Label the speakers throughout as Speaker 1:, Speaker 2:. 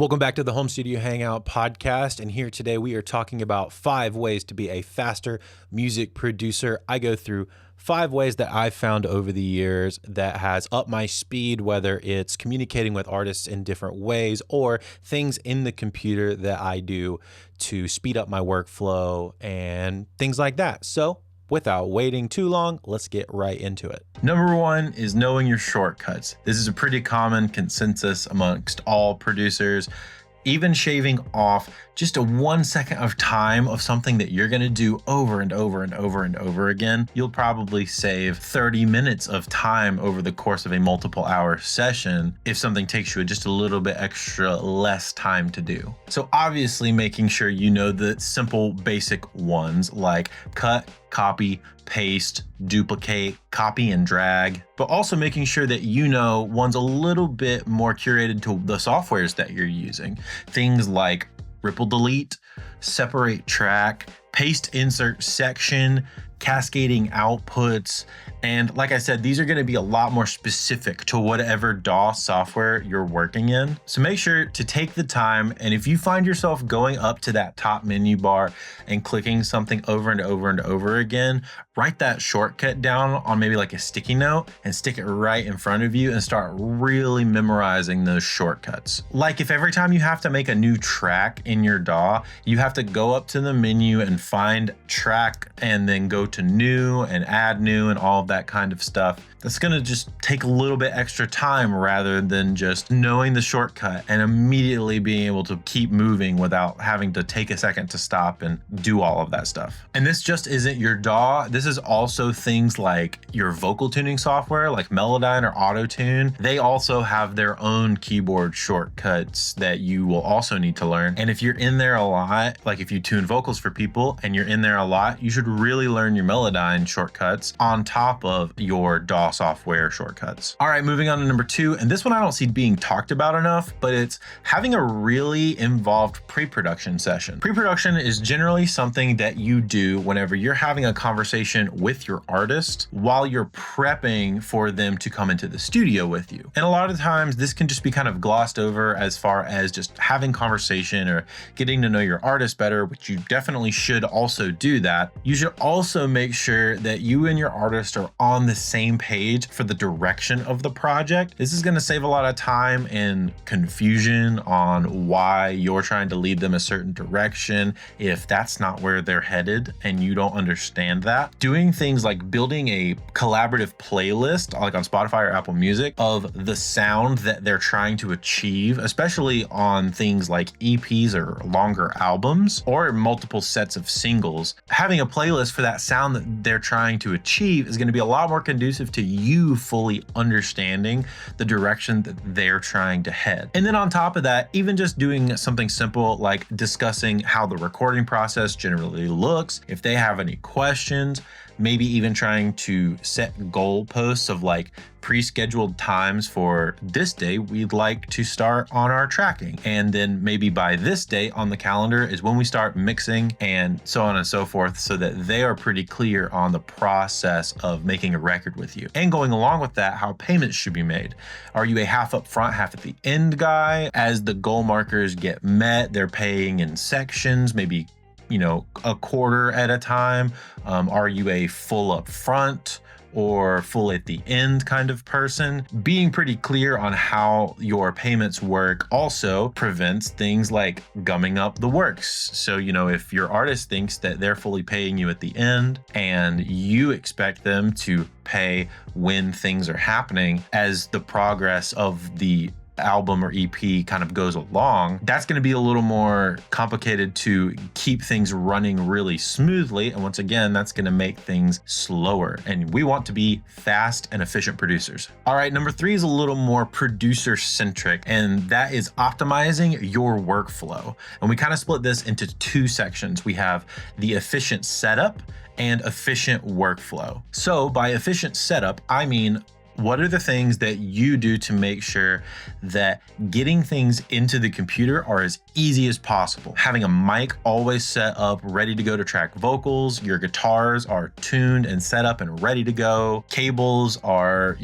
Speaker 1: Welcome back to the Home Studio Hangout podcast. And here today we are talking about 5 ways to be a faster music producer. I go through 5 ways that I've found over the years that has upped my speed, whether it's communicating with artists in different ways or things in the computer that I do to speed up my workflow and things like that. So without waiting too long, let's get right into it.
Speaker 2: Number 1 is knowing your shortcuts. This is a pretty common consensus amongst all producers. Even shaving off just a 1 second of time of something that you're going to do over and over and over and over again, you'll probably save 30 minutes of time over the course of a multiple hour session if something takes you just a little bit extra less time to do. So obviously making sure you know the simple basic ones like cut, copy, paste, duplicate, copy and drag, but also making sure that you know one's a little bit more curated to the softwares that you're using. Things like ripple delete, separate track, paste insert section, cascading outputs. And like I said, these are going to be a lot more specific to whatever DAW software you're working in. So make sure to take the time. And if you find yourself going up to that top menu bar and clicking something over and over and over again, write that shortcut down on maybe like a sticky note and stick it right in front of you and start really memorizing those shortcuts. Like if every time you have to make a new track in your DAW, you have to go up to the menu and find track and then go to new and add new and all of that kind of stuff. That's going to just take a little bit extra time rather than just knowing the shortcut and immediately being able to keep moving without having to take a second to stop and do all of that stuff. And this just isn't your DAW. This is also things like your vocal tuning software like Melodyne or Auto-Tune. They also have their own keyboard shortcuts that you will also need to learn. And if you're in there a lot, like if you tune vocals for people and you're in there a lot, you should really learn your Melodyne shortcuts on top of your DAW software shortcuts. All right, moving on to number 2, and this one I don't see being talked about enough, but it's having a really involved pre-production session. Pre-production is generally something that you do whenever you're having a conversation with your artist while you're prepping for them to come into the studio with you. And a lot of times this can just be kind of glossed over as far as just having conversation or getting to know your artist better, which you definitely should also do that. You should also make sure that you and your artist are on the same page for the direction of the project. This is going to save a lot of time and confusion on why you're trying to lead them a certain direction if that's not where they're headed and you don't understand that. Doing things like building a collaborative playlist like on Spotify or Apple Music of the sound that they're trying to achieve, especially on things like EPs or longer albums or multiple sets of singles. Having a playlist for that sound that they're trying to achieve is going to be a lot more conducive to you fully understanding the direction that they're trying to head. And then on top of that, even just doing something simple like discussing how the recording process generally looks, if they have any questions, maybe even trying to set goalposts of like pre-scheduled times for this day we'd like to start on our tracking, and then maybe by this day on the calendar is when we start mixing and so on and so forth, so that they are pretty clear on the process of making a record with you. And going along with that, how payments should be made. Are you a half up front, half at the end guy? As the goal markers get met, they're paying in sections, maybe a quarter at a time? Are you a full up front or full at the end kind of person? Being pretty clear on how your payments work also prevents things like gumming up the works. So, if your artist thinks that they're fully paying you at the end and you expect them to pay when things are happening as the progress of the album or EP kind of goes along, that's going to be a little more complicated to keep things running really smoothly. And once again, that's going to make things slower. And we want to be fast and efficient producers. All right, number 3 is a little more producer centric, and that is optimizing your workflow. And we kind of split this into 2 sections. We have the efficient setup and efficient workflow. So by efficient setup, I mean What are the things that you do to make sure that getting things into the computer are as easy as possible? Having a mic always set up, ready to go to track vocals. Your guitars are tuned and set up and ready to go. Cables are,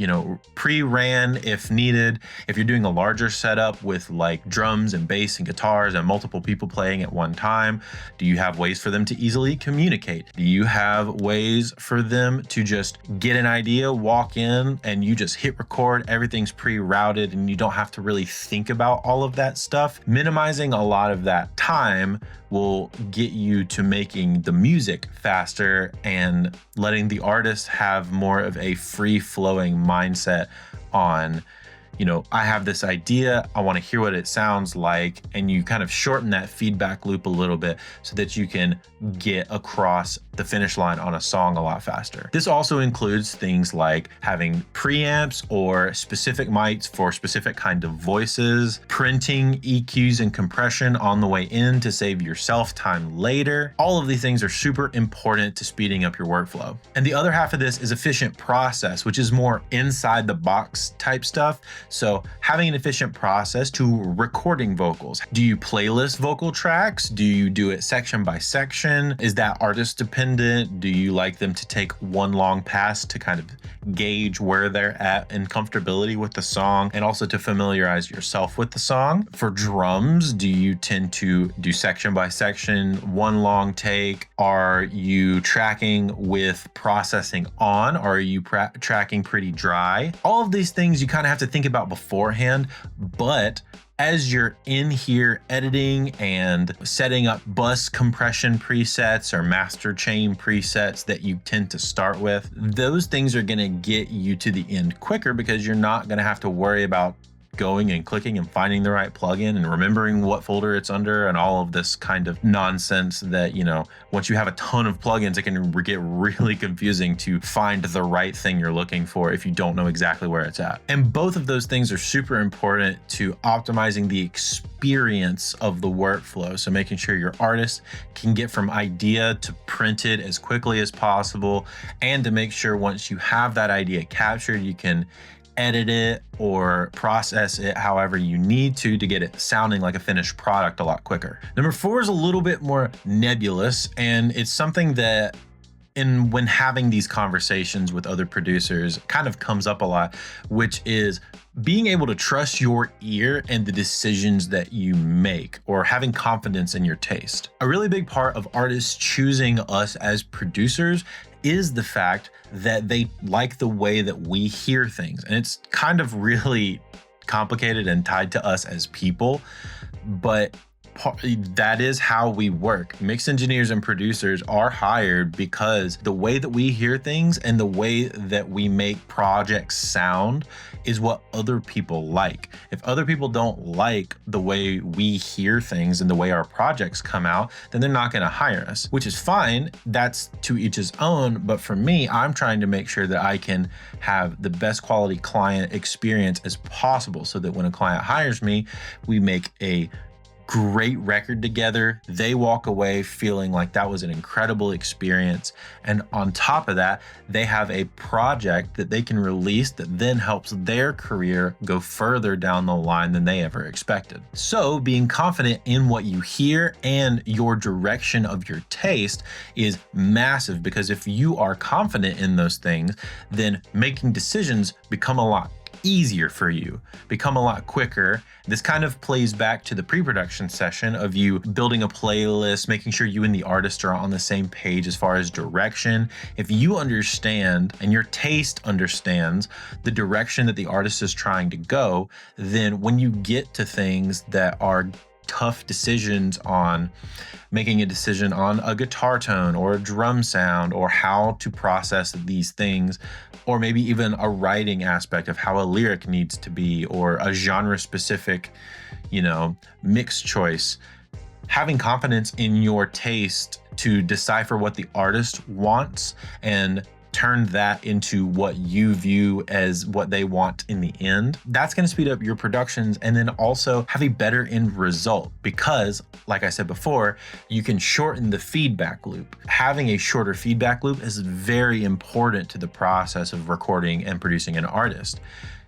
Speaker 2: pre-ran if needed. If you're doing a larger setup with like drums and bass and guitars and multiple people playing at one time, do you have ways for them to easily communicate? Do you have ways for them to just get an idea, walk in, and you just hit record? Everything's pre-routed and you don't have to really think about all of that stuff. Minimizing a lot of that time will get you to making the music faster and letting the artist have more of a free-flowing mindset on, I have this idea, I want to hear what it sounds like, and you kind of shorten that feedback loop a little bit so that you can get across the finish line on a song a lot faster. This also includes things like having preamps or specific mics for specific kind of voices, printing EQs and compression on the way in to save yourself time later. All of these things are super important to speeding up your workflow. And the other half of this is efficient process, which is more inside the box type stuff. So having an efficient process to recording vocals. Do you playlist vocal tracks? Do you do it section by section? Is that artist dependent? Do you like them to take one long pass to kind of gauge where they're at in comfortability with the song and also to familiarize yourself with the song? For drums, do you tend to do section by section, one long take? Are you tracking with processing on? Or are you tracking pretty dry? All of these things you kind of have to think about beforehand, but as you're in here editing and setting up bus compression presets or master chain presets that you tend to start with, those things are going to get you to the end quicker because you're not going to have to worry about going and clicking and finding the right plugin and remembering what folder it's under and all of this kind of nonsense that, once you have a ton of plugins, it can get really confusing to find the right thing you're looking for if you don't know exactly where it's at. And both of those things are super important to optimizing the experience of the workflow. So making sure your artist can get from idea to printed as quickly as possible, and to make sure once you have that idea captured, you can edit it or process it however you need to get it sounding like a finished product a lot quicker. Number 4 is a little bit more nebulous, and it's something that when having these conversations with other producers kind of comes up a lot, which is being able to trust your ear and the decisions that you make, or having confidence in your taste. A really big part of artists choosing us as producers is the fact that they like the way that we hear things. And it's kind of really complicated and tied to us as people, but that is how we work. Mix engineers and producers are hired because the way that we hear things and the way that we make projects sound is what other people like. If other people don't like the way we hear things and the way our projects come out, then they're not going to hire us, which is fine. That's to each his own. But for me, I'm trying to make sure that I can have the best quality client experience as possible so that when a client hires me, we make a great record together. They walk away feeling like that was an incredible experience. And on top of that, they have a project that they can release that then helps their career go further down the line than they ever expected. So being confident in what you hear and your direction of your taste is massive, because if you are confident in those things, then making decisions become a lot easier for you, become a lot quicker. This kind of plays back to the pre-production session of you building a playlist, making sure you and the artist are on the same page as far as direction. If you understand and your taste understands the direction that the artist is trying to go, then when you get to things that are tough decisions on making a decision on a guitar tone or a drum sound or how to process these things, or maybe even a writing aspect of how a lyric needs to be, or a genre specific, mix choice, having confidence in your taste to decipher what the artist wants and turn that into what you view as what they want in the end. That's going to speed up your productions and then also have a better end result because, like I said before, you can shorten the feedback loop. Having a shorter feedback loop is very important to the process of recording and producing an artist.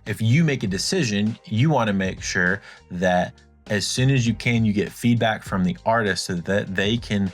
Speaker 2: If you make a decision, you want to make sure that as soon as you can, you get feedback from the artist so that they can,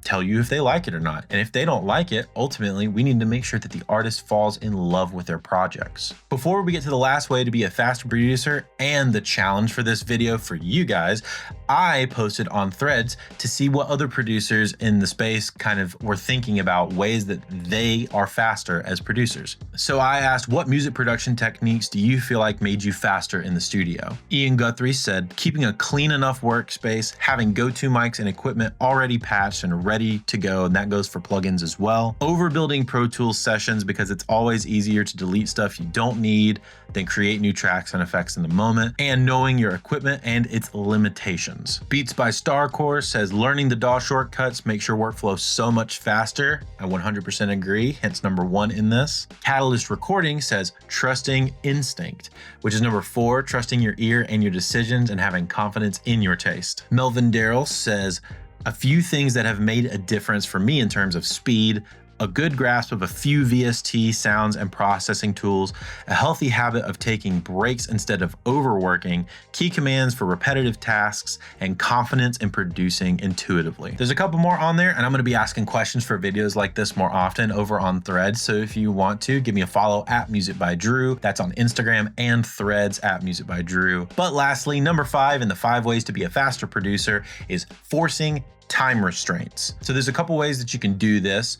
Speaker 2: tell you if they like it or not. And if they don't like it, ultimately, we need to make sure that the artist falls in love with their projects. Before we get to the last way to be a faster producer and the challenge for this video for you guys, I posted on Threads to see what other producers in the space kind of were thinking about ways that they are faster as producers. So I asked, what music production techniques do you feel like made you faster in the studio? Ian Guthrie said, keeping a clean enough workspace, having go-to mics and equipment already patched and ready to go, and that goes for plugins as well. Overbuilding Pro Tools sessions because it's always easier to delete stuff you don't need than create new tracks and effects in the moment, and knowing your equipment and its limitations. Beats by Starcore says learning the DAW shortcuts makes your workflow so much faster. I 100% agree, hence number 1 in this. Catalyst Recording says trusting instinct, which is number 4, trusting your ear and your decisions and having confidence in your taste. Melvin Darrell says a few things that have made a difference for me in terms of speed: a good grasp of a few VST sounds and processing tools, a healthy habit of taking breaks instead of overworking, key commands for repetitive tasks, and confidence in producing intuitively. There's a couple more on there, and I'm going to be asking questions for videos like this more often over on Threads. So if you want to, give me a follow at Music by Drew. That's on Instagram and Threads at Music by Drew. But lastly, number 5 in the 5 ways to be a faster producer is forcing time restraints. So there's a couple ways that you can do this.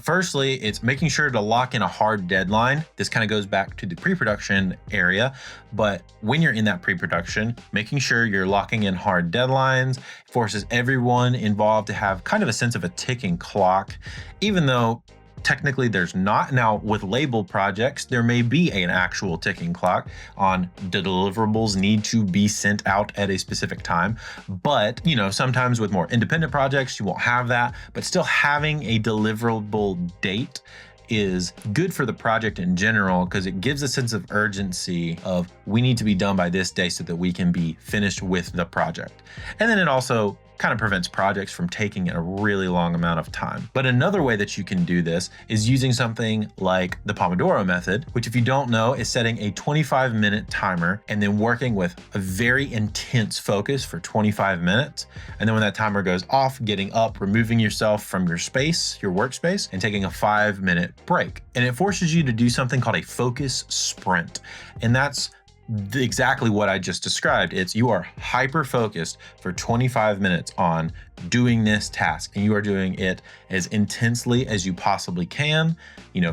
Speaker 2: Firstly, it's making sure to lock in a hard deadline. This kind of goes back to the pre-production area, but when you're in that pre-production, making sure you're locking in hard deadlines forces everyone involved to have kind of a sense of a ticking clock, even though technically there's not. Now with label projects, there may be an actual ticking clock on the deliverables need to be sent out at a specific time. But sometimes with more independent projects, you won't have that, but still having a deliverable date is good for the project in general because it gives a sense of urgency of we need to be done by this day so that we can be finished with the project. And then it also kind of prevents projects from taking a really long amount of time. But another way that you can do this is using something like the Pomodoro method, which if you don't know is setting a 25-minute timer and then working with a very intense focus for 25 minutes. And then when that timer goes off, getting up, removing yourself from your space, your workspace, and taking a 5-minute break. And it forces you to do something called a focus sprint. And that's exactly what I just described. It's you are hyper focused for 25 minutes on doing this task, and you are doing it as intensely as you possibly can,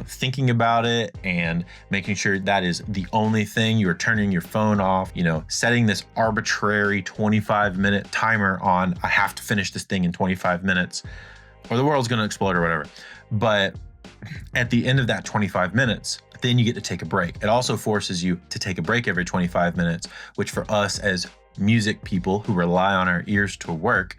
Speaker 2: thinking about it and making sure that is the only thing. You are turning your phone off, setting this arbitrary 25-minute timer on, I have to finish this thing in 25 minutes or the world's going to explode or whatever. But at the end of that 25 minutes, then you get to take a break. It also forces you to take a break every 25 minutes, which for us as music people who rely on our ears to work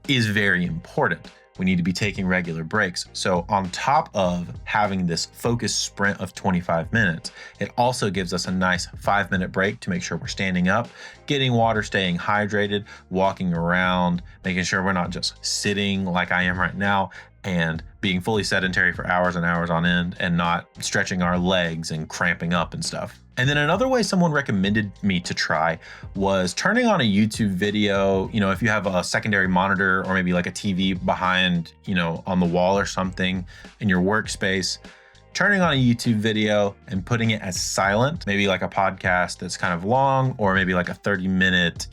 Speaker 2: is very important. We need to be taking regular breaks. So on top of having this focus sprint of 25 minutes, it also gives us a nice 5-minute break to make sure we're standing up, getting water, staying hydrated, walking around, making sure we're not just sitting like I am right now and being fully sedentary for hours and hours on end and not stretching our legs and cramping up and stuff. And then another way someone recommended me to try was turning on a YouTube video, if you have a secondary monitor or maybe like a TV behind, on the wall or something in your workspace, turning on a YouTube video and putting it as silent, maybe like a podcast that's kind of long, or maybe like a 30-minute,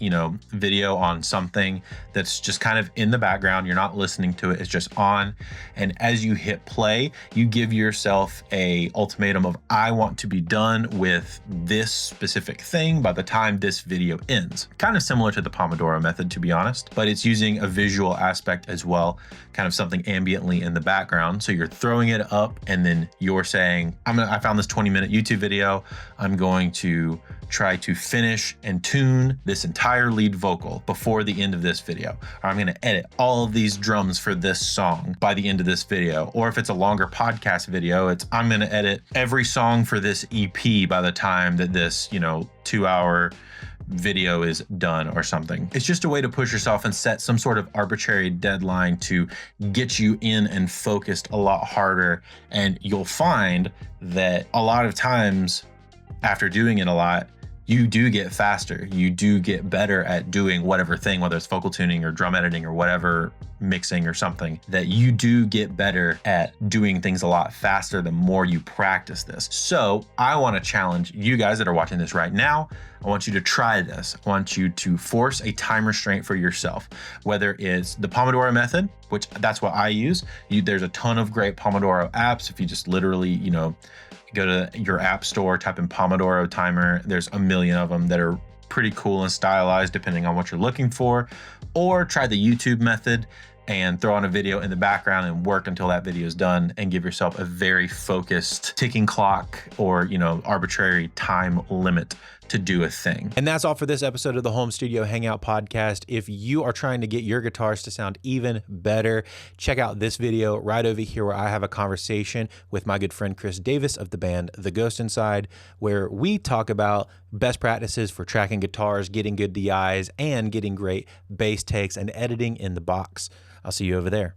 Speaker 2: video on something that's just kind of in the background. You're not listening to it, it's just on. And as you hit play, you give yourself a ultimatum of, I want to be done with this specific thing by the time this video ends. Kind of similar to the Pomodoro method, to be honest, but it's using a visual aspect as well, kind of something ambiently in the background. So you're throwing it up and then you're you're saying, I found this 20-minute YouTube video. I'm going to try to finish and tune this entire lead vocal before the end of this video. Or I'm going to edit all of these drums for this song by the end of this video. Or if it's a longer podcast video, I'm going to edit every song for this EP by the time that this, 2-hour video is done or something. It's just a way to push yourself and set some sort of arbitrary deadline to get you in and focused a lot harder. And you'll find that a lot of times after doing it a lot, you do get faster. You do get better at doing whatever thing, whether it's vocal tuning or drum editing or whatever, mixing or something, that you do get better at doing things a lot faster the more you practice this. So I want to challenge you guys that are watching this right now. I want you to try this. I want you to force a time restraint for yourself, whether it's the Pomodoro method, which that's what I use. There's a ton of great Pomodoro apps. If you just literally, go to your app store, type in Pomodoro timer. There's a million of them that are pretty cool and stylized depending on what you're looking for. Or try the YouTube method and throw on a video in the background and work until that video is done and give yourself a very focused ticking clock or, arbitrary time limit to do a thing.
Speaker 1: And that's all for this episode of the Home Studio Hangout podcast. If you are trying to get your guitars to sound even better, check out this video right over here where I have a conversation with my good friend Chris Davis of the band The Ghost Inside, where we talk about best practices for tracking guitars, getting good DIs, and getting great bass takes and editing in the box. I'll see you over there.